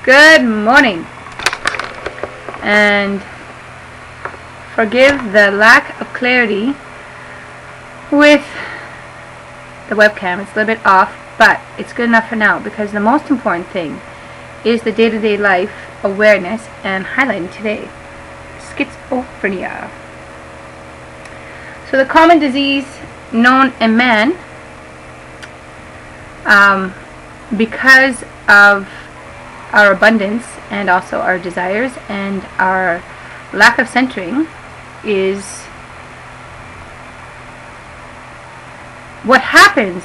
Good morning, and forgive the lack of clarity with the webcam. It's a little bit off, but it's good enough for now because the most important thing is the day-to-day life awareness and highlighting today schizophrenia. So the common disease known in man, because of our abundance and also our desires and our lack of centering, is what happens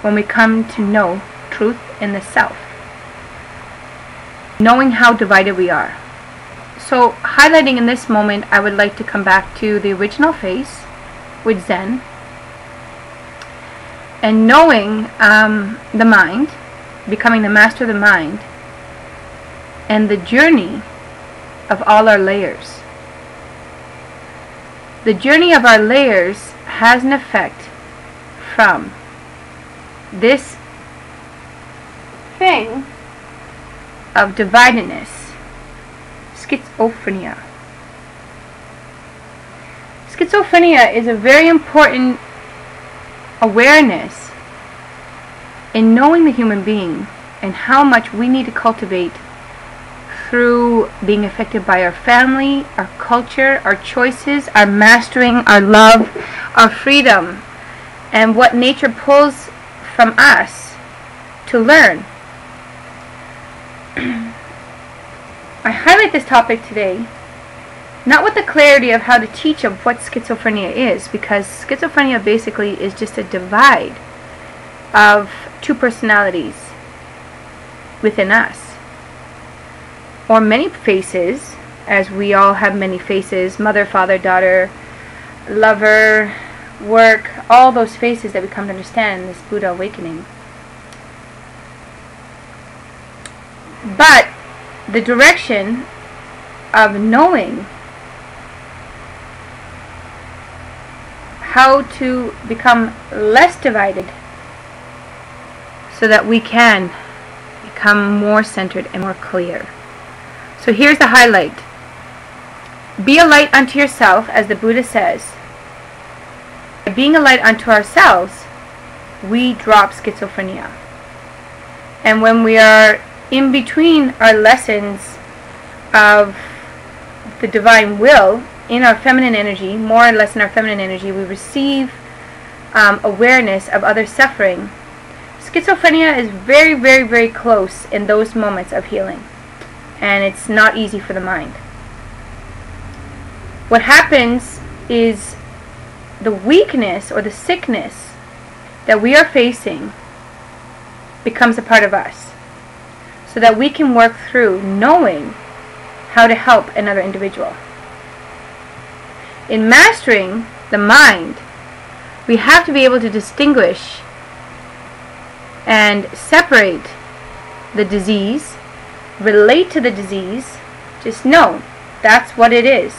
when we come to know truth in the self, knowing how divided we are. So highlighting in this moment, I would like to come back to the original face with Zen and knowing the mind, becoming the master of the mind, and the journey of all our layers. The journey of our layers has an effect from this thing of dividedness, schizophrenia. Schizophrenia is a very important awareness in knowing the human being and how much we need to cultivate through being affected by our family, our culture, our choices, our mastering, our love, our freedom, and what nature pulls from us to learn. I highlight this topic today not with the clarity of how to teach of what schizophrenia is, because schizophrenia basically is just a divide of two personalities within us, or many faces, as we all have many faces: mother, father, daughter, lover, work, all those faces that we come to understand in this Buddha awakening. But the direction of knowing how to become less divided so that we can become more centered and more clear. So here's the highlight. Be a light unto yourself, as the Buddha says. By being a light unto ourselves, we drop schizophrenia. And when we are in between our lessons of the divine will, in our feminine energy, more or less in our feminine energy, we receive awareness of other suffering. Schizophrenia is very, very, very close in those moments of healing, and it's not easy for the mind. What happens is the weakness or the sickness that we are facing becomes a part of us, so that we can work through knowing how to help another individual. In mastering the mind, we have to be able to distinguish and separate the disease, relate to the disease, just know that's what it is.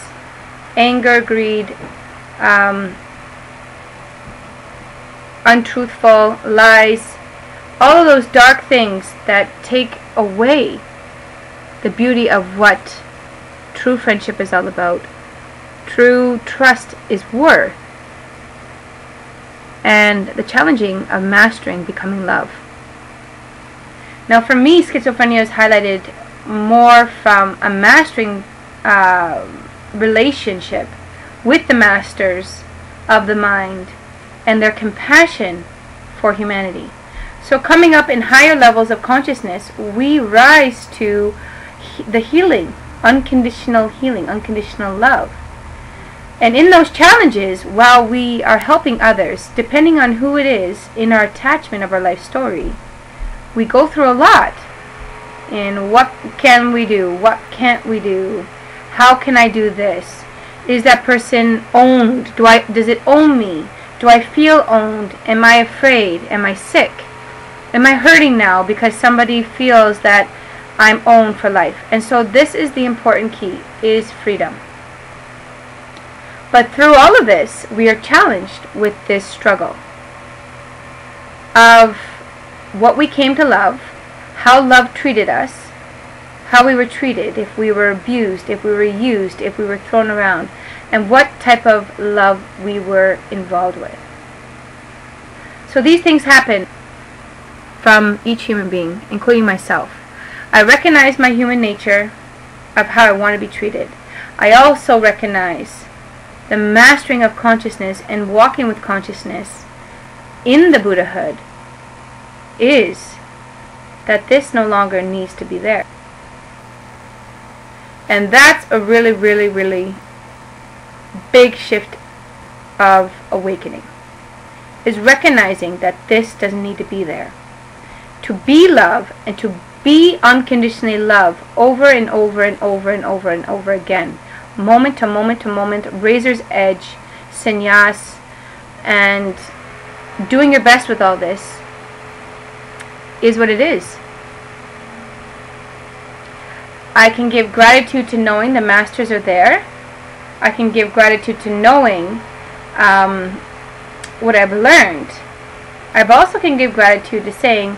Anger, greed, untruthful, lies, all of those dark things that take away the beauty of what true friendship is all about, true trust is worth, and the challenging of mastering becoming love. Now for me, schizophrenia is highlighted more from a mastering relationship with the masters of the mind and their compassion for humanity. So coming up in higher levels of consciousness, we rise to the healing, unconditional love. And in those challenges, while we are helping others, depending on who it is in our attachment of our life story, we go through a lot. And what can we do? What can't we do? How can I do this? Is that person owned? Does it own me? Do I feel owned? Am I afraid? Am I sick? Am I hurting now because somebody feels that I'm owned for life? And so this is the important key, is freedom. But through all of this, we are challenged with this struggle of what we came to love, how love treated us, how we were treated, if we were abused, if we were used, if we were thrown around, and what type of love we were involved with. So these things happen from each human being, including myself. I recognize my human nature of how I want to be treated. I also recognize the mastering of consciousness and walking with consciousness in the Buddhahood is that this no longer needs to be there. And that's a really, really, really big shift of awakening, is recognizing that this doesn't need to be there. To be love and to be unconditionally love over and over and over and over and over again, moment to moment to moment, razor's edge, sannyas, and doing your best with all this is what it is. I can give gratitude to knowing the masters are there. I can give gratitude to knowing what I've learned. I also can give gratitude to saying,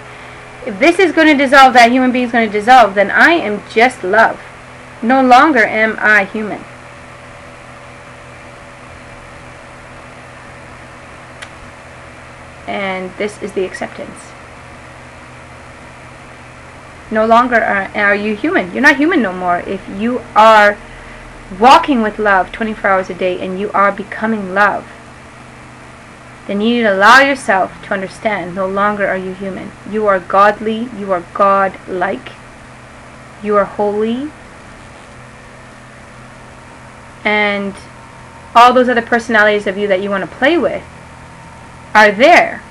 if this is going to dissolve, that human being is going to dissolve, then I am just love. No longer am I human. And this is the acceptance. No longer are you human. You're not human no more. If you are walking with love 24 hours a day and you are becoming love, then you need to allow yourself to understand no longer are you human. You are godly. You are God-like. You are holy. And all those other personalities of you that you want to play with are there.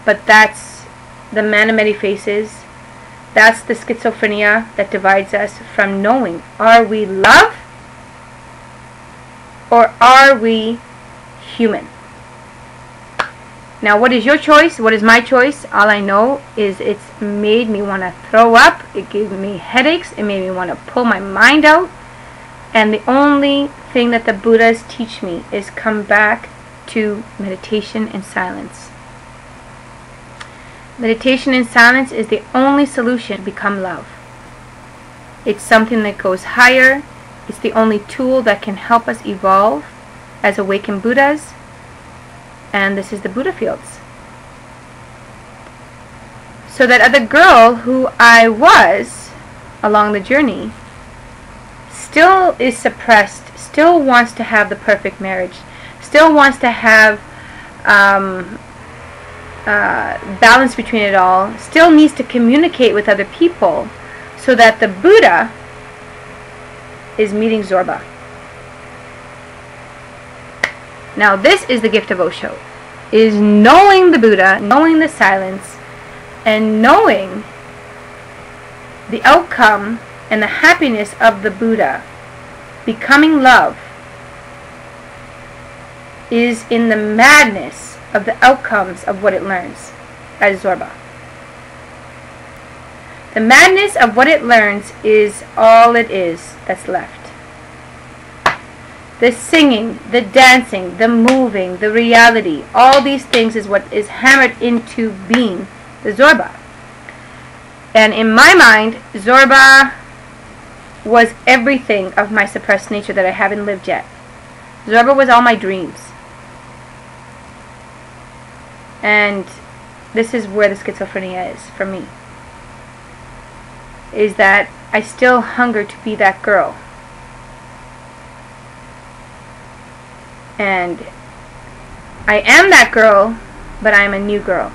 But that's the man of many faces. That's the schizophrenia that divides us from knowing, are we love or are we human? Now, what is your choice? What is my choice? All I know is it's made me want to throw up. It gave me headaches. It made me want to pull my mind out. And the only thing that the Buddhas teach me is come back to meditation and silence. Meditation and silence is the only solution to become love. It's something that goes higher. It's the only tool that can help us evolve as awakened Buddhas. And this is the Buddha fields. So that other girl who I was along the journey still is suppressed, still wants to have the perfect marriage, still wants to have balance between it all, still needs to communicate with other people, so that the Buddha is meeting Zorba. Now this is the gift of Osho, is knowing the Buddha, knowing the silence, and knowing the outcome and the happiness of the Buddha, becoming love, is in the madness of the outcomes of what it learns as Zorba. The madness of what it learns is all it is that's left. The singing, the dancing, the moving, the reality, all these things is what is hammered into being the Zorba. And in my mind, Zorba was everything of my suppressed nature that I haven't lived yet. Zorba was all my dreams. And this is where the schizophrenia is for me. Is that I still hunger to be that girl. And I am that girl, but I am a new girl.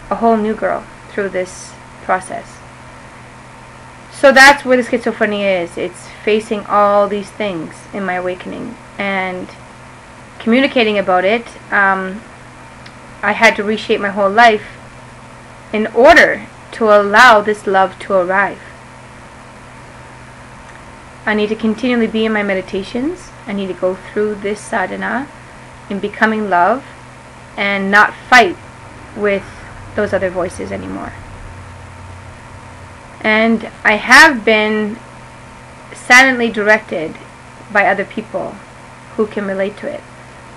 A whole new girl through this process. So that's where the schizophrenia is. It's facing all these things in my awakening and communicating about it. I had to reshape my whole life in order to allow this love to arrive. I need to continually be in my meditations. I need to go through this sadhana in becoming love and not fight with those other voices anymore. And I have been silently directed by other people who can relate to it.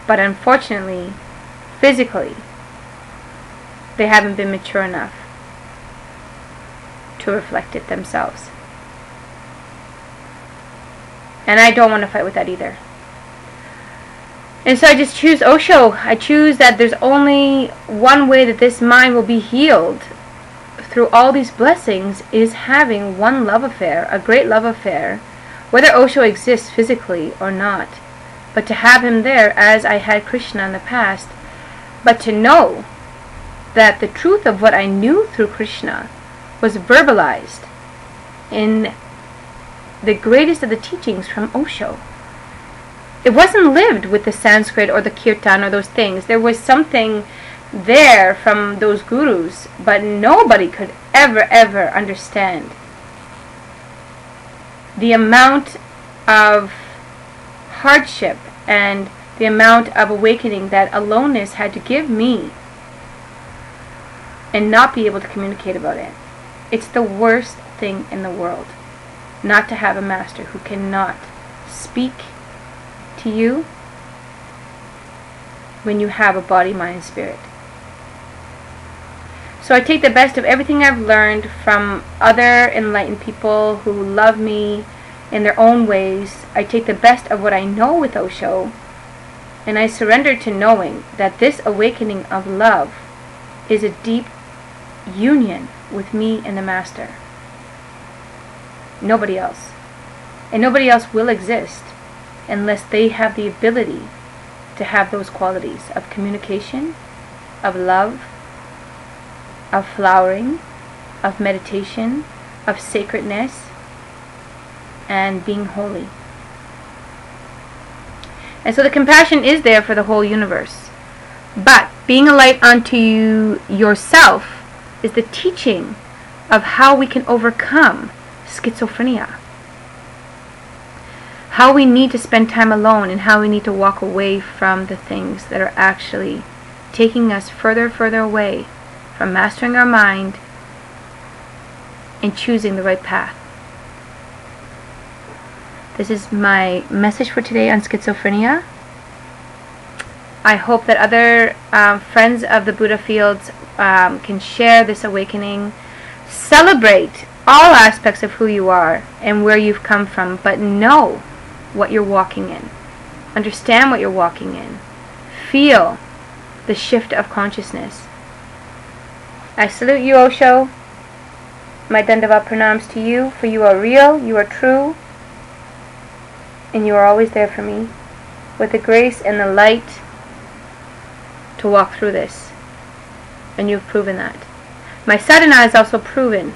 But unfortunately, physically, they haven't been mature enough to reflect it themselves. And I don't want to fight with that either. And so I just choose Osho. I choose that there's only one way that this mind will be healed through all these blessings, is having one love affair, a great love affair, whether Osho exists physically or not. But to have him there as I had Krishna in the past, but to know that the truth of what I knew through Krishna was verbalized in the greatest of the teachings from Osho. It wasn't lived with the Sanskrit or the Kirtan or those things. There was something there from those gurus, but nobody could ever understand the amount of hardship and the amount of awakening that aloneness had to give me, and not be able to communicate about it. It's the worst thing in the world not to have a master who cannot speak to you when you have a body, mind, and spirit. So I take the best of everything I've learned from other enlightened people who love me in their own ways. I take the best of what I know with Osho, and I surrender to knowing that this awakening of love is a deep union with me and the Master. Nobody else. And nobody else will exist unless they have the ability to have those qualities of communication, of love, of flowering, of meditation, of sacredness, and being holy. And so the compassion is there for the whole universe. But being a light unto yourself is the teaching of how we can overcome schizophrenia. How we need to spend time alone, and how we need to walk away from the things that are actually taking us further away from mastering our mind and choosing the right path. This is my message for today on schizophrenia. I hope that other friends of the Buddha fields can share this awakening. Celebrate all aspects of who you are and where you've come from, but know what you're walking in. Understand what you're walking in. Feel the shift of consciousness. I salute you, Osho. My Dandavat pranams to you, for you are real, you are true, and you are always there for me, with the grace and the light to walk through this. And you've proven that. My sadhana has also proven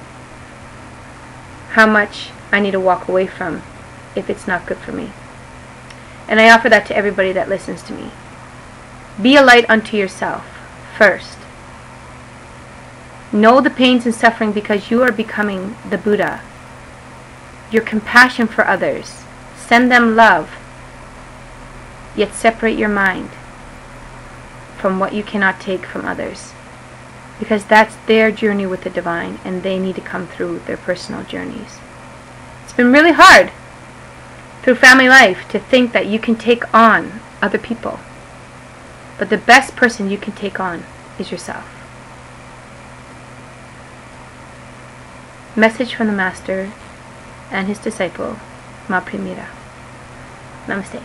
how much I need to walk away from if it's not good for me. And I offer that to everybody that listens to me. Be a light unto yourself first. Know the pains and suffering because you are becoming the Buddha. Your compassion for others. Send them love. Yet separate your mind from what you cannot take from others. Because that's their journey with the divine, and they need to come through their personal journeys. It's been really hard through family life to think that you can take on other people. But the best person you can take on is yourself. Message from the Master and his disciple, meera. Namaste.